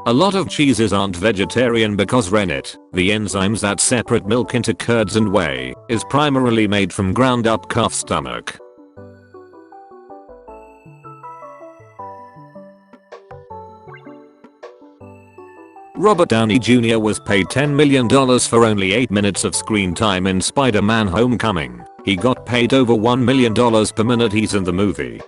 A lot of cheeses aren't vegetarian because rennet, the enzymes that separate milk into curds and whey, is primarily made from ground up calf stomach. Robert Downey Jr. was paid $10 million for only 8 minutes of screen time in Spider-Man: Homecoming. He got paid over $1 million per minute he's in the movie.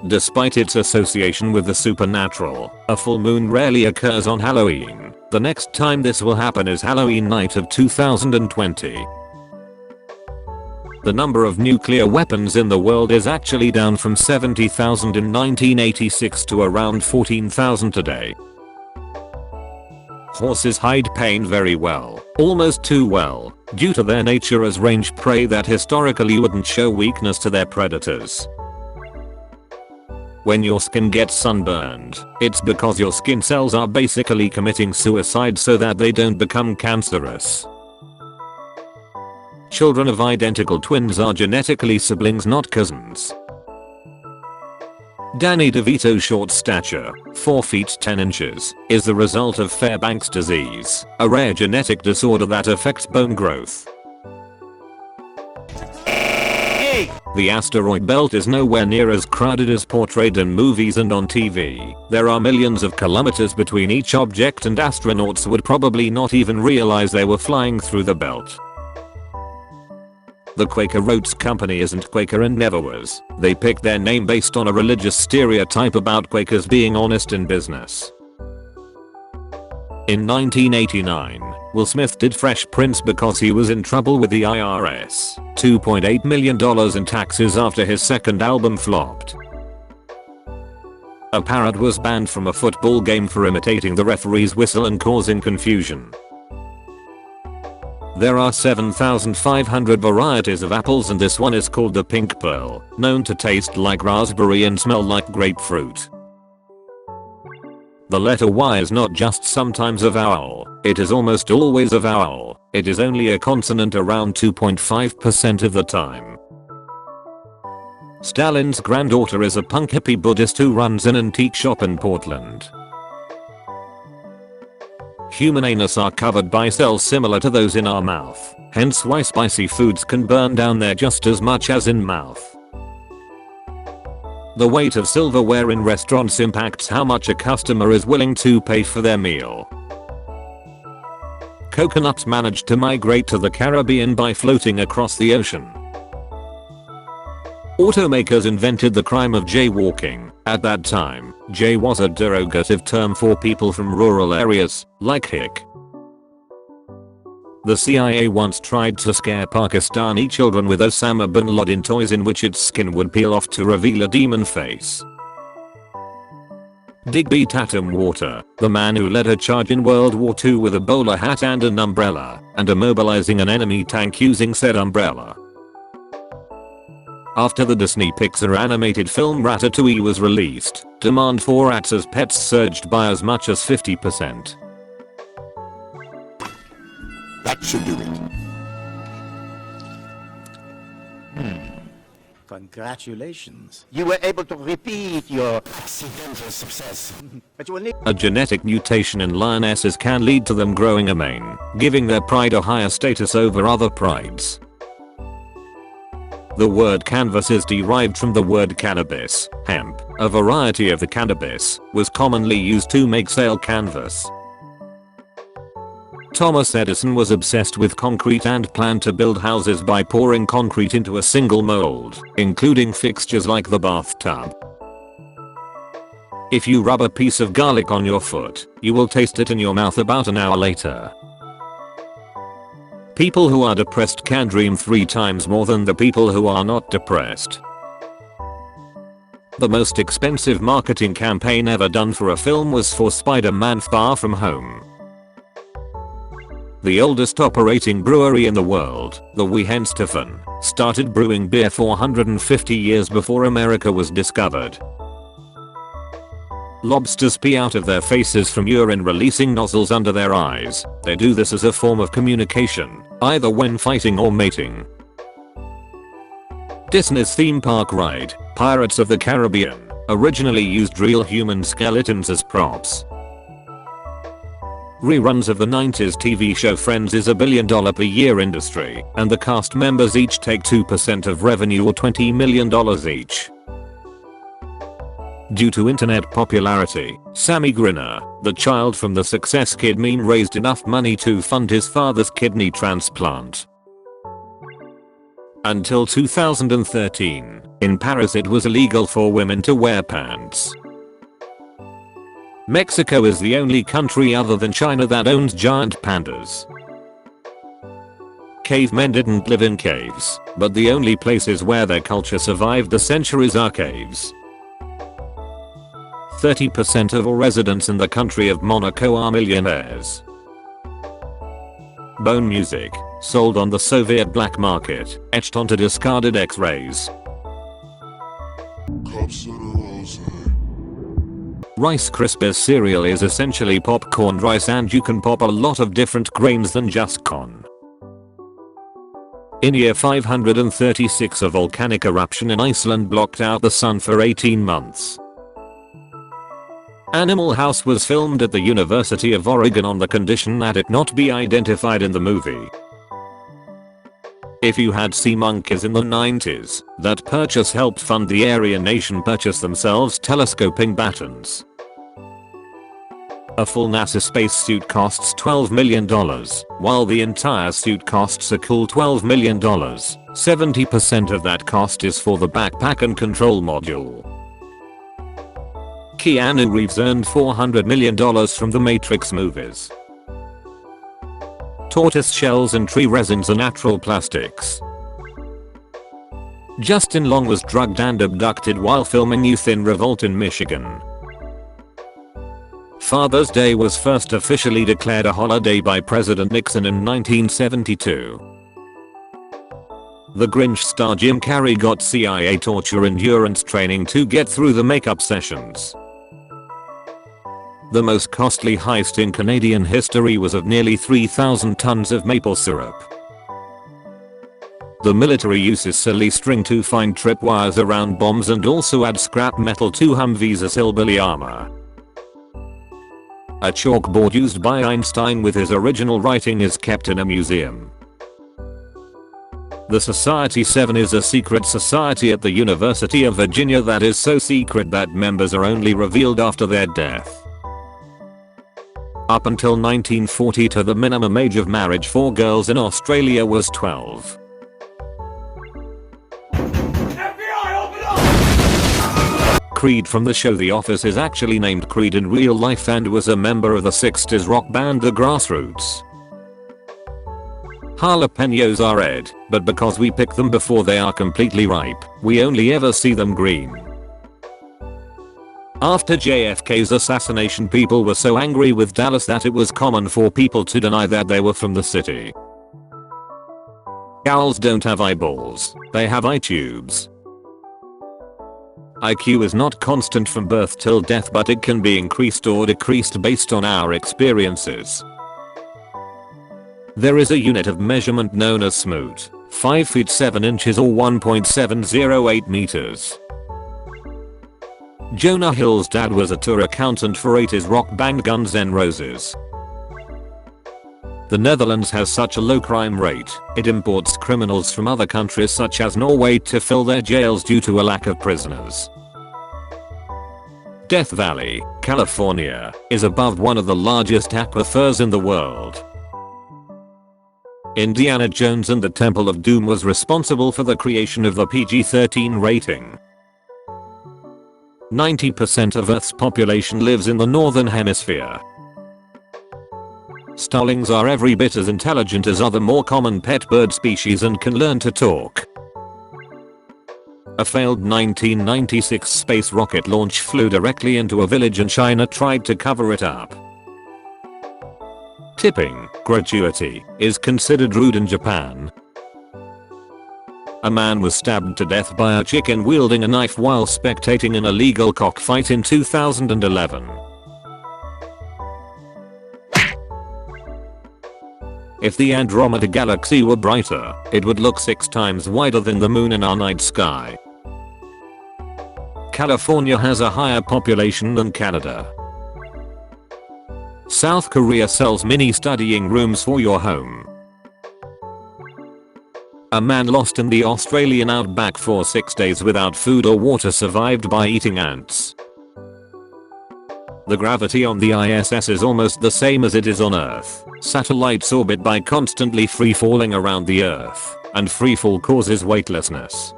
Despite its association with the supernatural, a full moon rarely occurs on Halloween. The next time this will happen is Halloween night of 2020. The number of nuclear weapons in the world is actually down from 70,000 in 1986 to around 14,000 today. Horses hide pain very well, almost too well, due to their nature as range prey that historically wouldn't show weakness to their predators. When your skin gets sunburned, it's because your skin cells are basically committing suicide so that they don't become cancerous. Children of identical twins are genetically siblings, not cousins. Danny DeVito's short stature, 4 feet 10 inches, is the result of Fairbanks disease, a rare genetic disorder that affects bone growth. The asteroid belt is nowhere near as crowded as portrayed in movies and on TV. There are millions of kilometers between each object and astronauts would probably not even realize they were flying through the belt. The Quaker Oats Company isn't Quaker and never was. They picked their name based on a religious stereotype about Quakers being honest in business. In 1989, Will Smith did Fresh Prince because he was in trouble with the IRS. $2.8 million in taxes after his second album flopped. A parrot was banned from a football game for imitating the referee's whistle and causing confusion. There are 7,500 varieties of apples and this one is called the Pink Pearl, known to taste like raspberry and smell like grapefruit. The letter Y is not just sometimes a vowel, it is almost always a vowel. It is only a consonant around 2.5% of the time. Stalin's granddaughter is a punk hippie Buddhist who runs an antique shop in Portland. Human anus are covered by cells similar to those in our mouth, hence why spicy foods can burn down there just as much as in mouth. The weight of silverware in restaurants impacts how much a customer is willing to pay for their meal. Coconuts managed to migrate to the Caribbean by floating across the ocean. Automakers invented the crime of jaywalking. At that time, jay was a derogative term for people from rural areas, like hick. The CIA once tried to scare Pakistani children with Osama bin Laden toys in which its skin would peel off to reveal a demon face. Digby Tatum Water, the man who led a charge in World War II with a bowler hat and an umbrella, and immobilizing an enemy tank using said umbrella. After the Disney Pixar animated film Ratatouille was released, demand for rats as pets surged by as much as 50%. That should do it. Congratulations. You were able to repeat your accidental success. But you will need a genetic mutation in lionesses can lead to them growing a mane, giving their pride a higher status over other prides. The word canvas is derived from the word cannabis. Hemp, a variety of the cannabis, was commonly used to make sail canvas. Thomas Edison was obsessed with concrete and planned to build houses by pouring concrete into a single mold, including fixtures like the bathtub. If you rub a piece of garlic on your foot, you will taste it in your mouth about an hour later. People who are depressed can dream 3 times more than the people who are not depressed. The most expensive marketing campaign ever done for a film was for Spider-Man: Far From Home. The oldest operating brewery in the world, the Weihenstephan, started brewing beer 450 years before America was discovered. Lobsters pee out of their faces from urine releasing nozzles under their eyes. They do this as a form of communication, either when fighting or mating. Disney's theme park ride, Pirates of the Caribbean, originally used real human skeletons as props. Reruns of the 90s TV show Friends is a $1 billion per year industry, and the cast members each take 2% of revenue or $20 million each. Due to internet popularity, Sammy Grinner, the child from the Success Kid meme, raised enough money to fund his father's kidney transplant. Until 2013, in Paris it was illegal for women to wear pants. Mexico is the only country other than China that owns giant pandas. Cavemen didn't live in caves, but the only places where their culture survived the centuries are caves. 30% of all residents in the country of Monaco are millionaires. Bone music, sold on the Soviet black market, etched onto discarded X-rays. Rice Krispies cereal is essentially popcorned rice, and you can pop a lot of different grains than just corn. In year 536 a volcanic eruption in Iceland blocked out the sun for 18 months. Animal House was filmed at the University of Oregon on the condition that it not be identified in the movie. If you had sea monkeys in the 90s, that purchase helped fund the Aryan Nation purchase themselves telescoping batons. A full NASA spacesuit costs $12 million, while the entire suit costs a cool $12 million. 70% of that cost is for the backpack and control module. Keanu Reeves earned $400 million from the Matrix movies. Tortoise shells and tree resins are natural plastics. Justin Long was drugged and abducted while filming Youth in Revolt in Michigan. Father's Day was first officially declared a holiday by President Nixon in 1972. The Grinch star Jim Carrey got CIA torture endurance training to get through the makeup sessions. The most costly heist in Canadian history was of nearly 3,000 tons of maple syrup. The military uses silly string to find tripwires around bombs and also add scrap metal to Humvees' hillbilly armor. A chalkboard used by Einstein with his original writing is kept in a museum. The Society 7 is a secret society at the University of Virginia that is so secret that members are only revealed after their death. Up until 1942 the minimum age of marriage for girls in Australia was 12. Creed from the show The Office is actually named Creed in real life and was a member of the 60s rock band The Grassroots. Jalapenos are red, but because we pick them before they are completely ripe, we only ever see them green. After JFK's assassination, people were so angry with Dallas that it was common for people to deny that they were from the city. Owls don't have eyeballs, they have eye tubes. IQ is not constant from birth till death, but it can be increased or decreased based on our experiences. There is a unit of measurement known as smoot, 5 feet 7 inches or 1.708 meters. Jonah Hill's dad was a tour accountant for 80s rock band Guns N' Roses. The Netherlands has such a low crime rate, it imports criminals from other countries such as Norway to fill their jails due to a lack of prisoners. Death Valley, California, is above one of the largest aquifers in the world. Indiana Jones and the Temple of Doom was responsible for the creation of the PG-13 rating. 90% of Earth's population lives in the northern hemisphere. Starlings are every bit as intelligent as other more common pet bird species and can learn to talk. A failed 1996 space rocket launch flew directly into a village and China tried to cover it up. Tipping, gratuity, is considered rude in Japan. A man was stabbed to death by a chicken wielding a knife while spectating an illegal cockfight in 2011. If the Andromeda Galaxy were brighter, it would look 6 times wider than the moon in our night sky. California has a higher population than Canada. South Korea sells mini studying rooms for your home. A man lost in the Australian outback for 6 days without food or water survived by eating ants. The gravity on the ISS is almost the same as it is on Earth. Satellites orbit by constantly free falling around the Earth, and freefall causes weightlessness.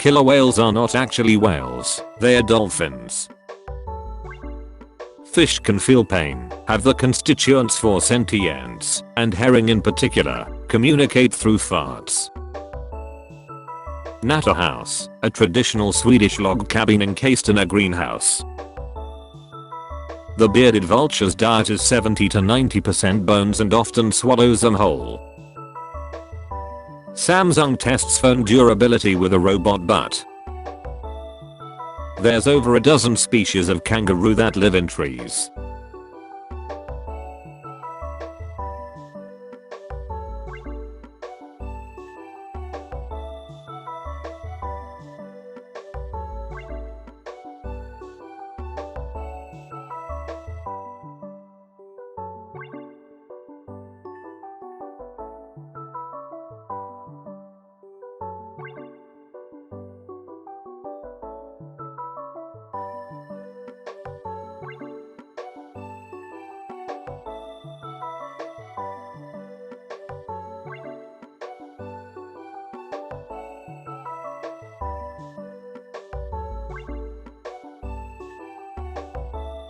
Killer whales are not actually whales, they're dolphins. Fish can feel pain, have the constituents for sentience, and herring in particular, communicate through farts. Natter house, a traditional Swedish log cabin encased in a greenhouse. The bearded vulture's diet is 70 to 90% bones and often swallows them whole. Samsung tests phone durability with a robot butt. There's over a dozen species of kangaroo that live in trees.